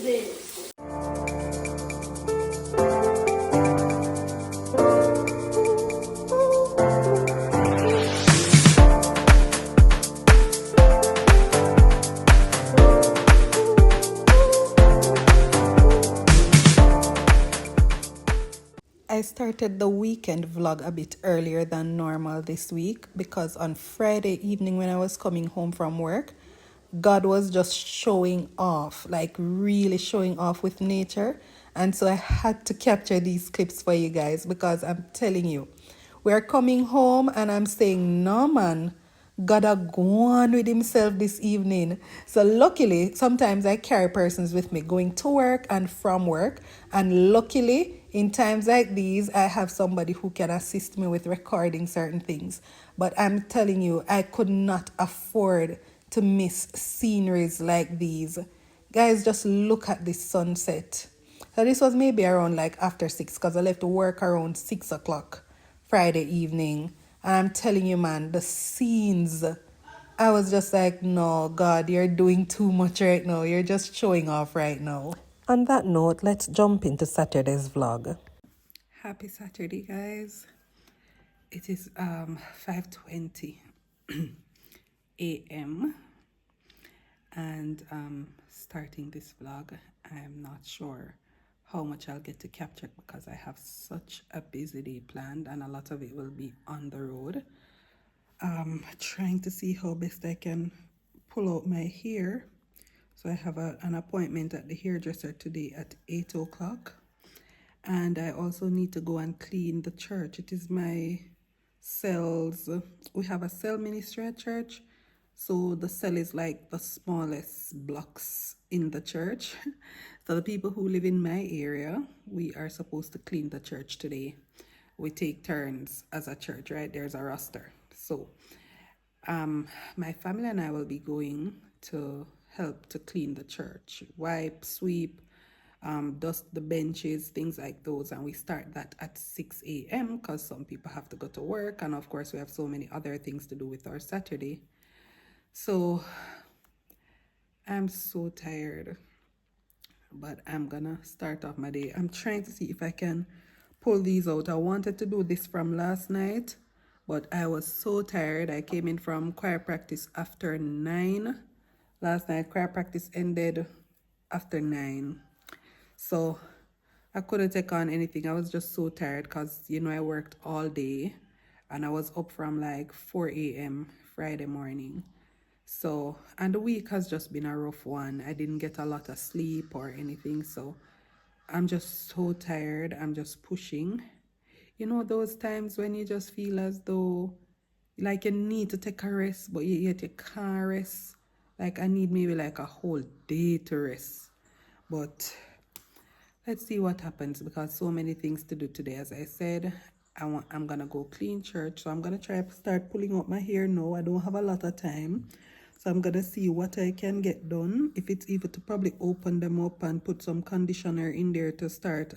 I started the weekend vlog a bit earlier than normal this week because on Friday evening when I was coming home from work, God was just showing off, like really showing off with nature. And so I had to capture these clips for you guys because I'm telling you, we're coming home and I'm saying, no man, God a go on with himself this evening. So luckily, sometimes I carry persons with me going to work and from work. And luckily, in times like these, I have somebody who can assist me with recording certain things. But I'm telling you, I could not afford to miss sceneries like these. Guys, just look at this sunset. So this was maybe around like after 6 because I left to work around 6 o'clock Friday evening. And I'm telling you, man, the scenes, I was just like, no, God, you're doing too much right now. You're just showing off right now. On that note, let's jump into Saturday's vlog. Happy Saturday, guys. It is 5:20 a.m. and starting this vlog. I'm not sure how much I'll get to capture because I have such a busy day planned and a lot of it will be on the road. Trying to see how best I can pull out my hair. So I have an appointment at the hairdresser today at 8 o'clock. And I also need to go and clean the church. It is my cells. We have a cell ministry at church. So the cell is like the smallest blocks in the church. So the people who live in my area, we are supposed to clean the church today. We take turns as a church, right? There's a roster. So my family and I will be going to help to clean the church, wipe, sweep, dust the benches, things like those. And we start that at 6 a.m. because some people have to go to work. And of course, we have so many other things to do with our Saturday. So I'm so tired, but I'm gonna start off my day. I'm trying to see if I can pull these out. I wanted to do this from last night, but I was so tired. I came in from choir practice after 9. Last night, choir practice ended after 9. So I couldn't take on anything. I was just so tired because, you know, I worked all day and I was up from like 4 a.m. Friday morning. So, and the week has just been a rough one. I didn't get a lot of sleep or anything. So I'm just so tired. I'm just pushing. You know, those times when you just feel as though like you need to take a rest, but yet you can't rest. Like I need maybe like a whole day to rest. But let's see what happens because so many things to do today. As I said, I'm gonna go clean church. So I'm gonna try to start pulling out my hair now. I don't have a lot of time. So I'm gonna see what I can get done. If it's even to probably open them up and put some conditioner in there to start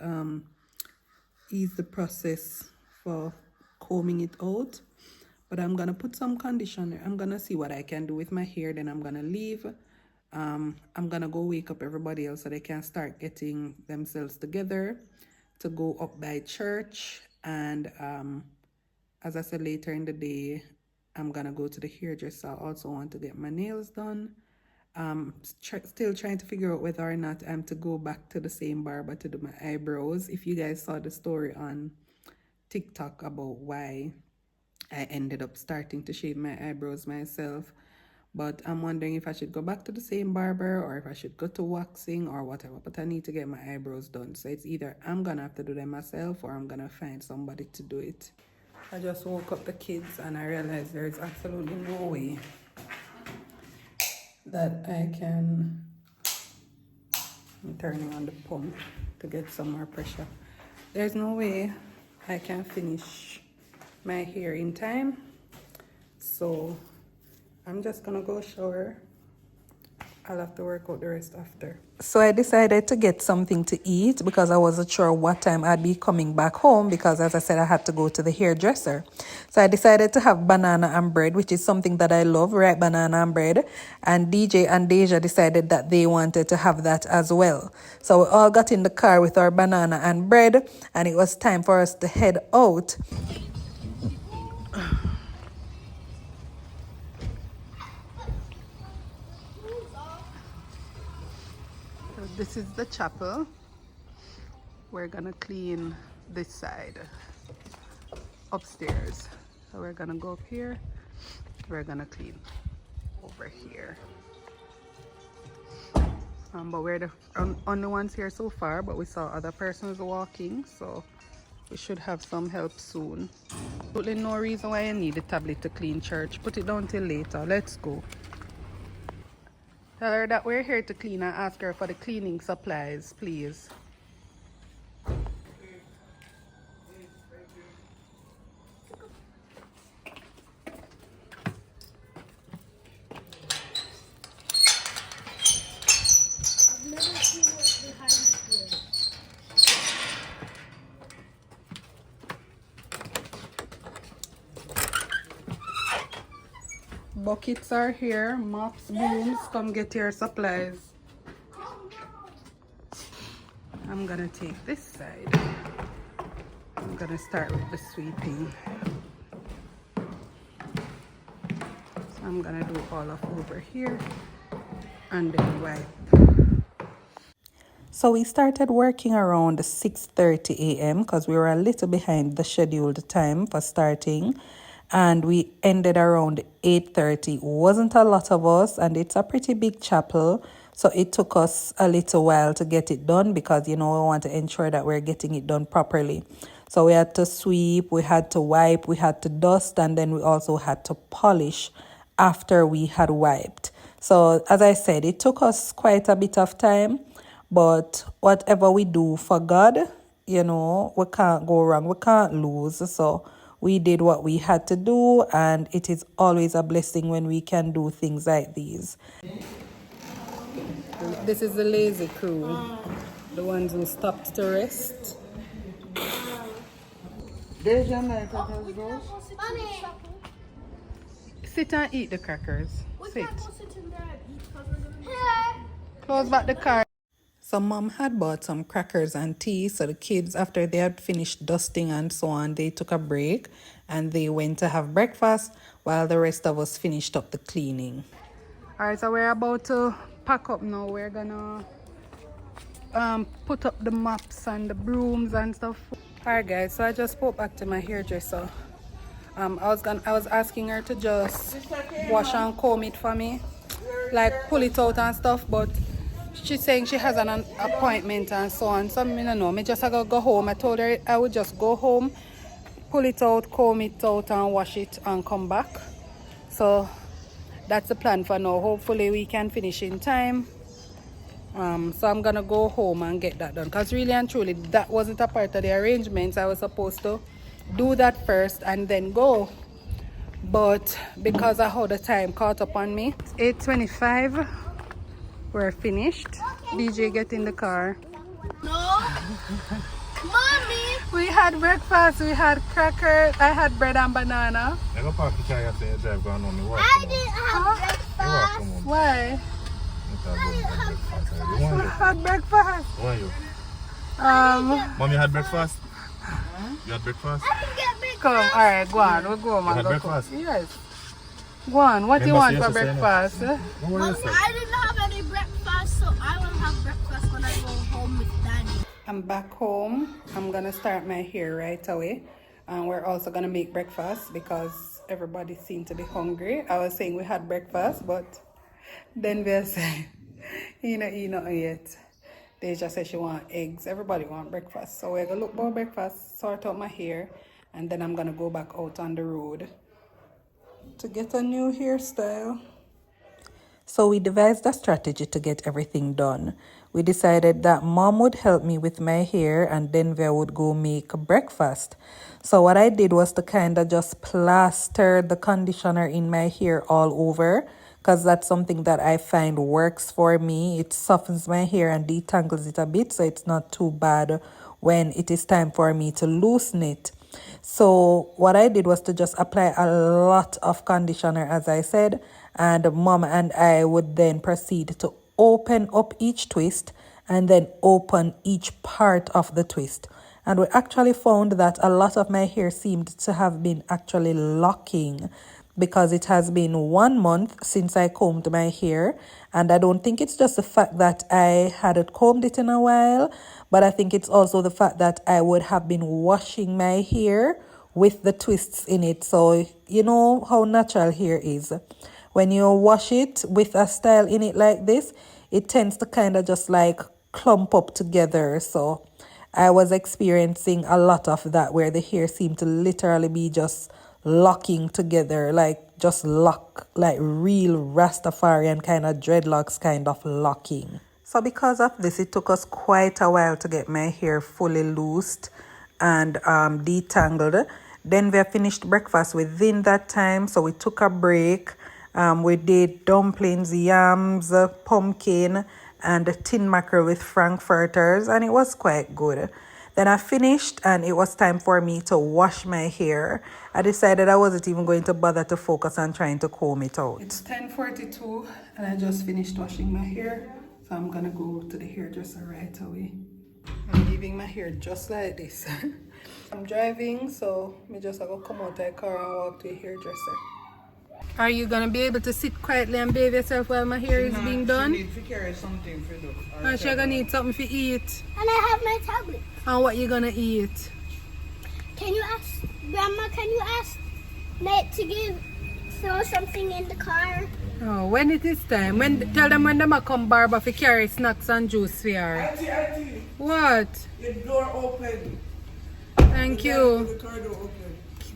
ease the process for combing it out. But I'm gonna put some conditioner. I'm gonna see what I can do with my hair. Then I'm gonna leave. I'm gonna go wake up everybody else so they can start getting themselves together to go up by church. And as I said, later in the day, I'm gonna go to the hairdresser. I also want to get my nails done. Still trying to figure out whether or not I'm to go back to the same barber to do my eyebrows. If you guys saw the story on TikTok about why I ended up starting to shave my eyebrows myself, but I'm wondering if I should go back to the same barber or if I should go to waxing or whatever. But I need to get my eyebrows done, so it's either I'm gonna have to do them myself or I'm gonna find somebody to do it. I just woke up the kids and I realized there is absolutely no way that I can. I'm turning on the pump to get some more pressure. There's no way I can finish my hair in time, so I'm just gonna go shower I'll have to work out the rest after. So I decided to get something to eat because I wasn't sure what time I'd be coming back home because, as I said, I had to go to the hairdresser. So I decided to have banana and bread, which is something that I love, right? Banana and bread. And DJ and Deja decided that they wanted to have that as well. So we all got in the car with our banana and bread, and it was time for us to head out. So this is the chapel. We're gonna clean this side upstairs. So we're gonna go up here. We're gonna clean over here. But we're the only ones here so far, but we saw other persons walking, so we should have some help soon. Absolutely no reason why you need a tablet to clean church. Put it down till later. Let's go. Tell her that we're here to clean and ask her for the cleaning supplies, please. Buckets are here, mops, brooms, come get your supplies. I'm gonna take this side. I'm gonna start with the sweeping. So I'm gonna do all of over here and then wipe. So we started working around 6:30 a.m. because we were a little behind the scheduled time for starting. And we ended around 8:30. Wasn't a lot of us, and it's a pretty big chapel. So it took us a little while to get it done because, you know, we want to ensure that we're getting it done properly. So we had to sweep, we had to wipe, we had to dust, and then we also had to polish after we had wiped. So as I said, it took us quite a bit of time. But whatever we do for God, you know, we can't go wrong. We can't lose. So we did what we had to do, and it is always a blessing when we can do things like these. This is the lazy crew, the ones who stopped to rest. Sit and eat the crackers. Sit. Close back the car. So mom had bought some crackers and tea, so the kids, after they had finished dusting and so on, they took a break and they went to have breakfast while the rest of us finished up the cleaning. Alright, so we're about to pack up now. We're gonna put up the mops and the brooms and stuff. Alright guys, so I just spoke back to my hairdresser. I was asking her to just wash and comb it for me, like pull it out and stuff, but she's saying she has an appointment and so on. So I don't know. I just gotta go home. I told her I would just go home, pull it out, comb it out, and wash it and come back. So that's the plan for now. Hopefully we can finish in time. So I'm gonna go home and get that done. Because really and truly, that wasn't a part of the arrangements. I was supposed to do that first and then go. But because of how the time caught up on me, it's 8:25. We're finished. DJ, get in the car. No. Mommy. We had breakfast. We had crackers. I had bread and banana. I didn't have breakfast. Why? I We had breakfast. Why you? Mom, you had breakfast? You had breakfast? I didn't get breakfast. Come, alright, go on. We'll go, man. You had breakfast? Yes. Go on. What do you want for breakfast? Mommy, I didn't have any breakfast, so I will have breakfast when I go home with Daddy. I'm back home. I'm gonna start my hair right away. And we're also gonna make breakfast because everybody seemed to be hungry. I was saying we had breakfast, but then we said, you know yet. They just said she want eggs. Everybody want breakfast. So we're gonna look for breakfast, sort out my hair, and then I'm gonna go back out on the road to get a new hairstyle. So we devised a strategy to get everything done. we decided that mom would help me with my hair and then we would go make breakfast. So what I did was to kind of just plaster the conditioner in my hair all over, because that's something that I find works for me. It softens my hair and detangles it a bit, so it's not too bad when it is time for me to loosen it. So what I did was to just apply a lot of conditioner, as I said, and mom and I would then proceed to open up each twist and then open each part of the twist. And we actually found that a lot of my hair seemed to have been actually locking, because it has been 1 month since I combed my hair. And I don't think it's just the fact that I hadn't combed it in a while, but I think it's also the fact that I would have been washing my hair with the twists in it. So you know how natural hair is. When you wash it with a style in it like this, it tends to kind of just like clump up together. So I was experiencing a lot of that, where the hair seemed to literally be just locking together, like just lock, like real Rastafarian kind of dreadlocks kind of locking. So because of this, it took us quite a while to get my hair fully loosed and detangled. Then we finished breakfast within that time, so we took a break. We did dumplings, yams, pumpkin, and tin mackerel with frankfurters, and it was quite good. Then I finished and it was time for me to wash my hair. I decided I wasn't even going to bother to focus on trying to comb it out. It's 10:42 and I just finished washing my hair, so I'm gonna go to the hairdresser right away. I'm leaving my hair just like this. I'm driving, so I just have to come out of the car and walk to the hairdresser. Are you gonna be able to sit quietly and bathe yourself while my hair is being done? She need to carry something for do. And she's gonna need something to eat. And I have my tablet. And what you gonna eat? Can you ask Grandma? Can you ask Nate to throw something in the car? Oh, when it is time. Tell them when they come barber for carry snacks and juice for her. Auntie, What? your door open. Thank you. The car door open.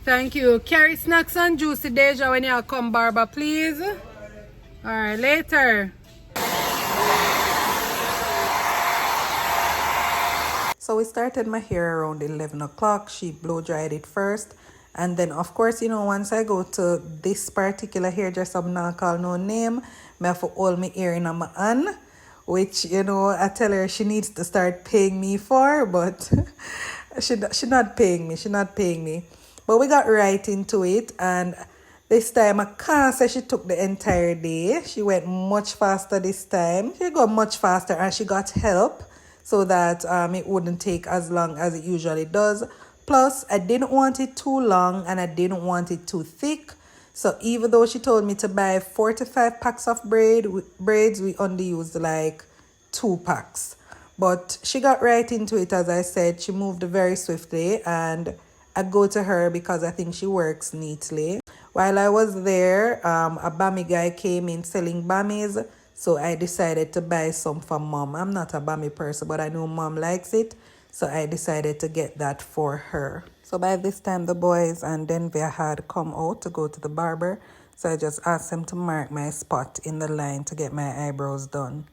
Thank you. Carry snacks and juice to Deja when you come barber, please. Alright, later. So we started my hair around 11 o'clock. She blow dried it first. And then, of course, you know, once I go to this particular hairdresser, I'm not call no name, I have to hold my ear in my hand, which, you know, I tell her she needs to start paying me for, but she not paying me. She not paying me. But we got right into it, and this time I can't say she took the entire day. She went much faster this time. She got much faster, and she got help so that it wouldn't take as long as it usually does. Plus, I didn't want it too long and I didn't want it too thick. So even though she told me to buy 45 packs of braids, we only used like 2 packs. But she got right into it, as I said. She moved very swiftly, and I go to her because I think she works neatly. While I was there, a bami guy came in selling bamis, so I decided to buy some for mom. I'm not a bami person, but I know mom likes it, so I decided to get that for her. So by this time, the boys and Denver had come out to go to the barber, so I just asked them to mark my spot in the line to get my eyebrows done.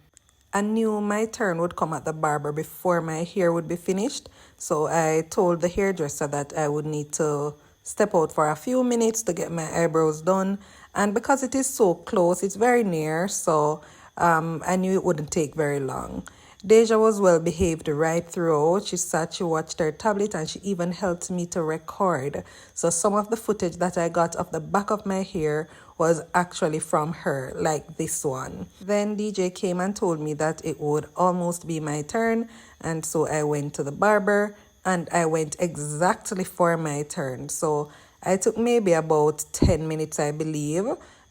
I knew my turn would come at the barber before my hair would be finished, so I told the hairdresser that I would need to step out for a few minutes to get my eyebrows done. And because it is so close, it's very near, so I knew it wouldn't take very long. Deja was well behaved right throughout. She sat, she watched her tablet, and she even helped me to record. So some of the footage that I got of the back of my hair was actually from her, like this one. Then DJ came and told me that it would almost be my turn, and so I went to the barber, and I went exactly for my turn. So I took maybe about 10 minutes, I believe,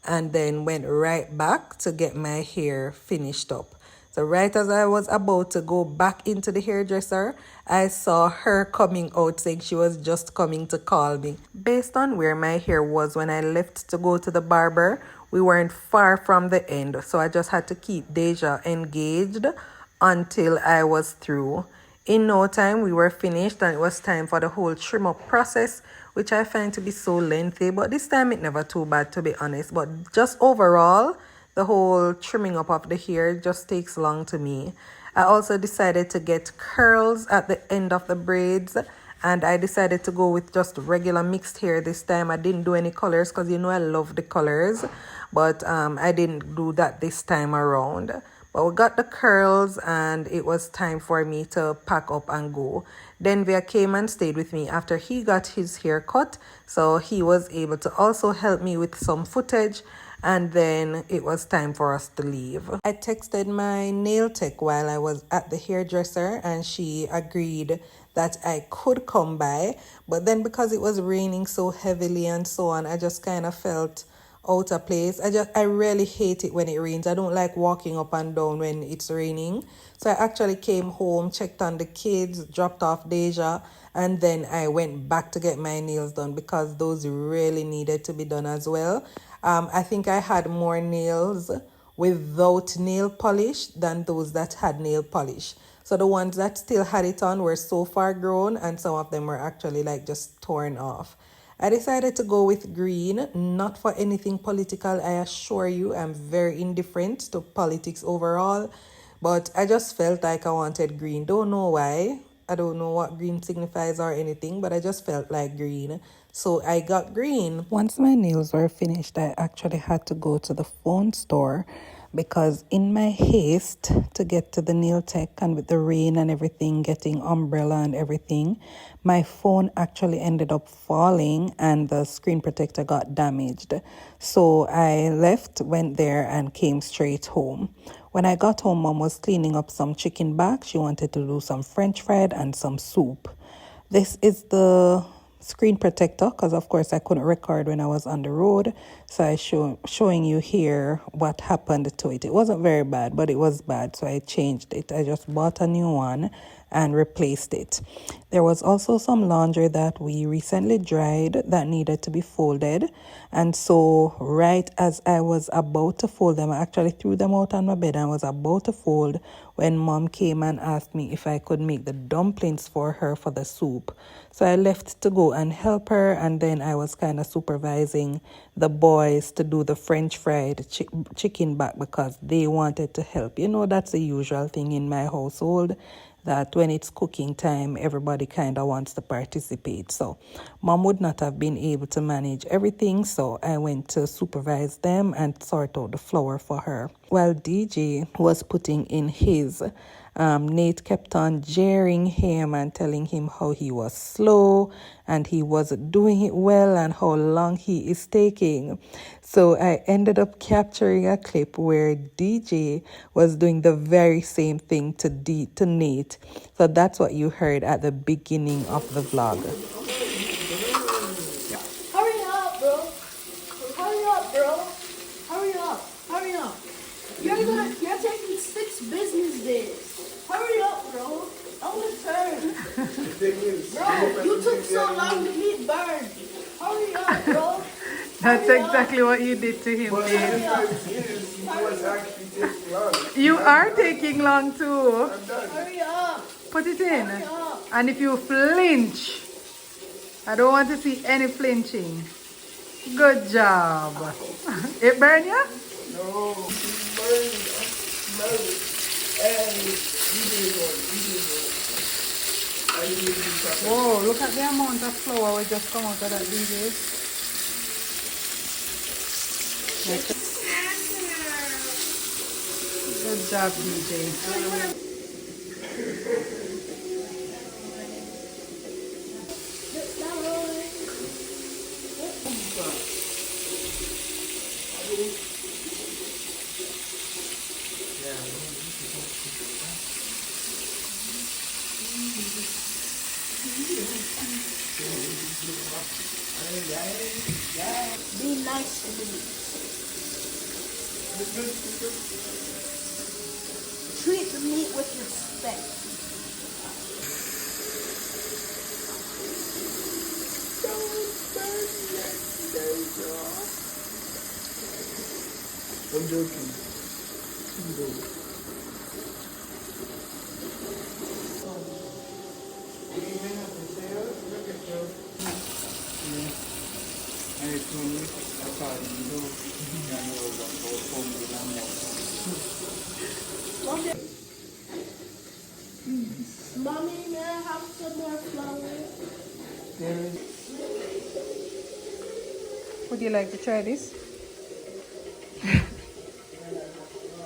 and then went right back to get my hair finished up. So right as I was about to go back into the hairdresser, I saw her coming out saying she was just coming to call me. Based on where my hair was when I left to go to the barber, we weren't far from the end. So I just had to keep Deja engaged until I was through. In no time, we were finished, and it was time for the whole trim up process, which I find to be so lengthy. But this time it never too bad, to be honest. But just overall, the whole trimming up of the hair just takes long to me. I also decided to get curls at the end of the braids, and I decided to go with just regular mixed hair this time. I didn't do any colors because you know I love the colors, but I didn't do that this time around. But we got the curls and it was time for me to pack up and go. Denver came and stayed with me after he got his hair cut, so he was able to also help me with some footage, and then it was time for us to leave. I texted my nail tech while I was at the hairdresser and she agreed that I could come by, but then because it was raining so heavily and so on, I just kind of felt out of place. I really hate it when it rains. I don't like walking up and down when it's raining. So I actually came home, checked on the kids, dropped off Deja, and then I went back to get my nails done because those really needed to be done as well. I think I had more nails without nail polish than those that had nail polish. So the ones that still had it on were so far grown, and some of them were actually like just torn off. I decided to go with green, not for anything political. I assure you, I'm very indifferent to politics overall, but I just felt like I wanted green. Don't know why. I don't know what green signifies or anything, but I just felt like green. So I got green. Once my nails were finished, I actually had to go to the phone store because in my haste to get to the nail tech and with the rain and everything, getting umbrella and everything, my phone actually ended up falling and the screen protector got damaged. So I left, went there and came straight home. When I got home, Mom was cleaning up some chicken back. She wanted to do some French fried and some soup. This is the screen protector because of course I couldn't record when I was on the road, so I showing you here what happened to it. It wasn't very bad, but it was bad, so I changed it. I just bought a new one and replaced it. There was also some laundry that we recently dried that needed to be folded, and so right as I was about to fold them, I actually threw them out on my bed and was about to fold when Mom came and asked me if I could make the dumplings for her for the soup. So I left to go and help her, and then I was kind of supervising the boys to do the French fried chicken back because they wanted to help. You know, that's the usual thing in my household, that when it's cooking time, everybody kind of wants to participate. So Mom would not have been able to manage everything, so I went to supervise them and sort out the flour for her. While DJ was putting in his, Nate kept on jeering him and telling him how he was slow and he wasn't doing it well and how long he is taking. So I ended up capturing a clip where DJ was doing the very same thing to Nate. So that's what you heard at the beginning of the vlog. Hurry up, bro. Hurry up, bro. Hurry up. Hurry up. You're taking 6 business days. Hurry up, bro. Almost turn. Bro, you took so long to meet Bird. Hurry up, bro. That's exactly what you did to him, babe. You are taking long too. Hurry up. Put it in. Hurry up. And if you flinch, I don't want to see any flinching. Good job. It burn you? No, smell it. And Whoa, look at the amount of flour we just come out of that, DJ. Good job, DJ. Be nice to me. Treat the meat with respect. I'm joking. Mommy, may I have some more flowers? Would you like to try this?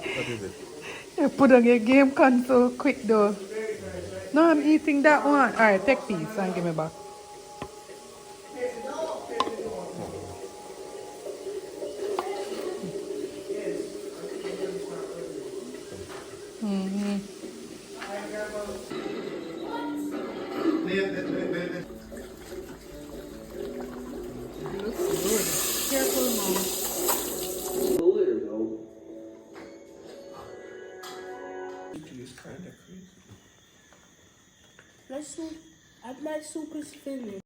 What is it? You put on your game console quick though. No, I'm eating that one. Alright, take piece and give me back. Looks good. Careful, mom. My soup is finished.